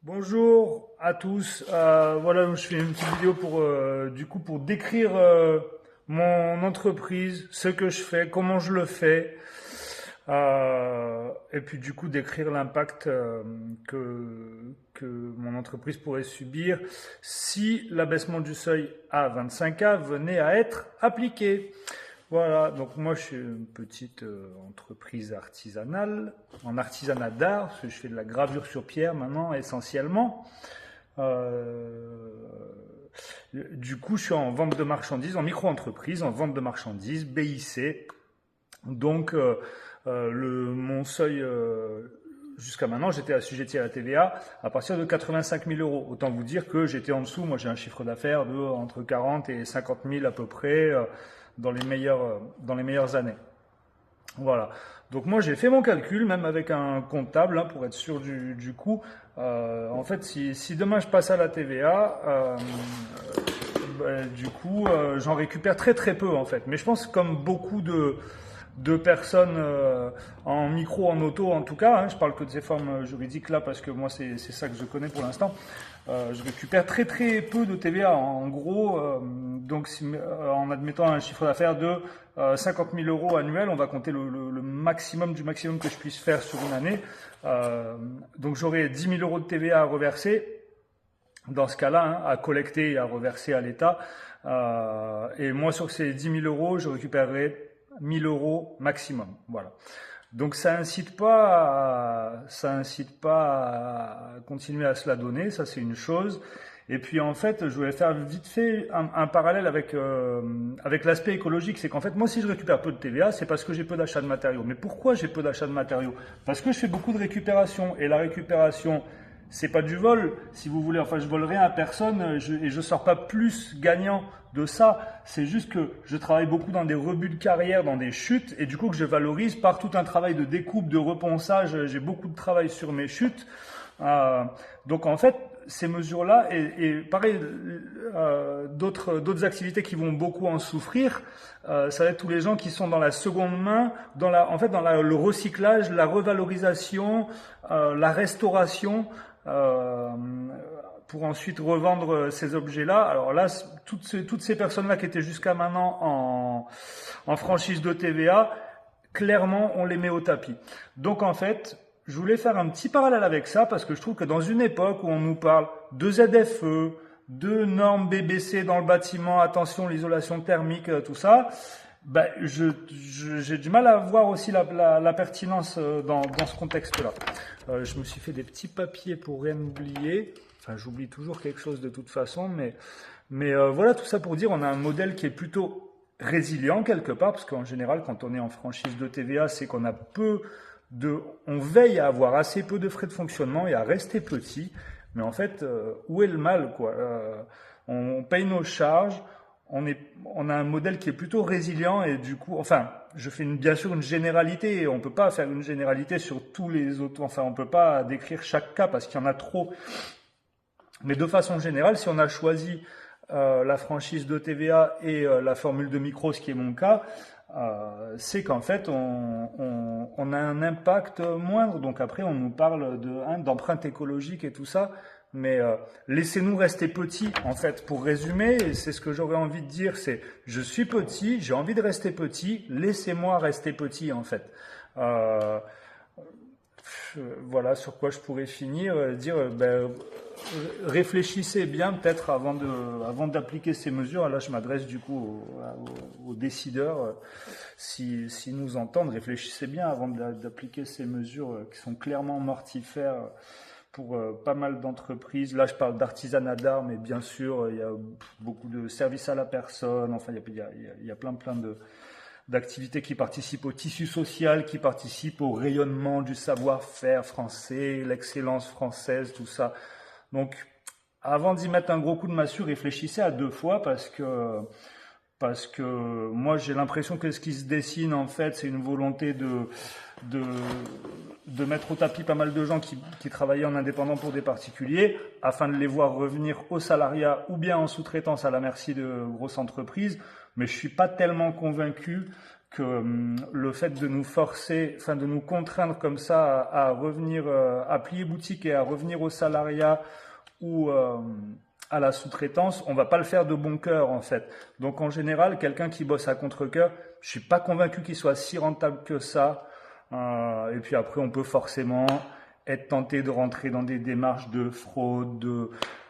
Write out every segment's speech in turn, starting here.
Bonjour à tous. Voilà, je fais une petite vidéo pour décrire mon entreprise, ce que je fais, comment je le fais, et puis du coup décrire l'impact que mon entreprise pourrait subir si l'abaissement du seuil à 25K venait à être appliqué. Voilà, donc moi je suis une petite entreprise artisanale, en artisanat d'art, parce que je fais de la gravure sur pierre maintenant essentiellement. Euh, du coup, je suis en vente de marchandises, en micro-entreprise, en vente de marchandises, BIC. Donc, mon seuil, jusqu'à maintenant, j'étais assujetti à la TVA à partir de 85 000 euros. Autant vous dire que j'étais en dessous. Moi, j'ai un chiffre d'affaires de entre 40 et 50 000 à peu près dans les meilleures années. Voilà. Donc moi j'ai fait mon calcul, même avec un comptable, hein, pour être sûr du coût. En fait, si demain je passe à la TVA, du coup, j'en récupère très très peu en fait. Mais je pense que comme beaucoup de personnes en micro, en auto en tout cas, hein, je parle que de ces formes juridiques là parce que moi c'est ça que je connais pour l'instant. Je récupère très très peu de TVA. En gros, en admettant un chiffre d'affaires de 50 000 euros annuels, on va compter le maximum du maximum que je puisse faire sur une année. Donc j'aurai 10 000 euros de TVA à reverser dans ce cas-là, hein, à collecter et à reverser à l'État. Et moi, sur ces 10 000 euros, je récupérerai 1 000 euros maximum. Voilà. Donc ça incite pas à continuer à se la donner, ça c'est une chose. Et puis en fait, je voulais faire vite fait un parallèle avec l'aspect écologique, c'est qu'en fait moi si je récupère peu de TVA, c'est parce que j'ai peu d'achat de matériaux. Mais pourquoi j'ai peu d'achat de matériaux? Parce que je fais beaucoup de récupération et la récupération c'est pas du vol, si vous voulez. Enfin, je vole rien à personne et je sors pas plus gagnant de ça. C'est juste que je travaille beaucoup dans des rebuts de carrière, dans des chutes, et du coup que je valorise par tout un travail de découpe, de reponçage. J'ai beaucoup de travail sur mes chutes. Euh, donc en fait, ces mesures-là et pareil, d'autres activités qui vont beaucoup en souffrir, ça va être tous les gens qui sont dans la seconde main, le recyclage, la revalorisation, la restauration. Euh, pour ensuite revendre ces objets-là. Alors là, toutes ces personnes-là qui étaient jusqu'à maintenant en franchise de TVA, clairement, on les met au tapis. Donc en fait, je voulais faire un petit parallèle avec ça parce que je trouve que dans une époque où on nous parle de ZFE, de normes BBC dans le bâtiment, attention, l'isolation thermique, tout ça, j'ai du mal à voir aussi la pertinence dans ce contexte-là. Je me suis fait des petits papiers pour rien oublier. Enfin, j'oublie toujours quelque chose de toute façon, mais voilà, tout ça pour dire, on a un modèle qui est plutôt résilient quelque part, parce qu'en général, quand on est en franchise de TVA, c'est qu'on a on veille à avoir assez peu de frais de fonctionnement et à rester petit. Mais en fait, où est le mal, quoi? On paye nos charges. On a un modèle qui est plutôt résilient et du coup, enfin, je fais bien sûr une généralité et on peut pas faire une généralité sur tous les autres, enfin, on peut pas décrire chaque cas parce qu'il y en a trop. Mais de façon générale, si on a choisi la franchise de TVA et la formule de micro, ce qui est mon cas, c'est qu'en fait, on a un impact moindre. Donc après, on nous parle d'empreinte écologique et tout ça. Mais laissez-nous rester petits, en fait, pour résumer, et c'est ce que j'aurais envie de dire, c'est je suis petit, j'ai envie de rester petit, laissez-moi rester petit, en fait. Euh, voilà sur quoi je pourrais finir, réfléchissez bien peut-être avant d'appliquer ces mesures. Là, je m'adresse du coup aux décideurs, si nous entendent, réfléchissez bien avant d'appliquer ces mesures qui sont clairement mortifères pour pas mal d'entreprises. Là, je parle d'artisanat d'art, mais bien sûr, il y a beaucoup de services à la personne. Enfin, il y a plein d'activités qui participent au tissu social, qui participent au rayonnement du savoir-faire français, l'excellence française, tout ça. Donc, avant d'y mettre un gros coup de massue, réfléchissez à deux fois parce que moi j'ai l'impression que ce qui se dessine en fait c'est une volonté de, de mettre au tapis pas mal de gens qui travaillaient en indépendant pour des particuliers afin de les voir revenir au salariat ou bien en sous-traitance à la merci de grosses entreprises. Mais je suis pas tellement convaincu que le fait de nous forcer, enfin de nous contraindre comme ça à revenir, à plier boutique et à revenir au salariat ou à la sous-traitance, on va pas le faire de bon cœur en fait. Donc en général, quelqu'un qui bosse à contre-cœur, je suis pas convaincu qu'il soit si rentable que ça. Et puis après, on peut forcément être tenté de rentrer dans des démarches de fraude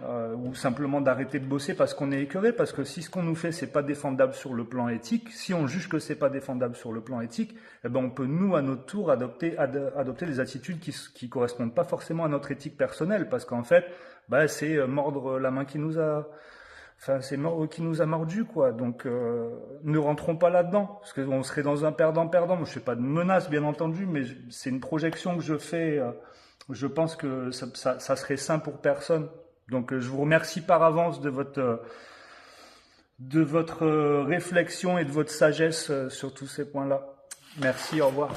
ou simplement d'arrêter de bosser parce qu'on est écœuré, parce que si ce qu'on nous fait c'est pas défendable sur le plan éthique, si on juge que c'est pas défendable sur le plan éthique, eh ben on peut nous à notre tour adopter des attitudes qui correspondent pas forcément à notre éthique personnelle, parce qu'en fait bah, c'est mordre la main qui nous a enfin c'est qui nous a mordu quoi. Donc ne rentrons pas là-dedans parce qu'on serait dans un perdant-perdant. Moi je fais pas de menace bien entendu, mais c'est une projection que je fais. Je pense que ça serait sain pour personne. Donc je vous remercie par avance de votre réflexion et de votre sagesse sur tous ces points-là. Merci, au revoir.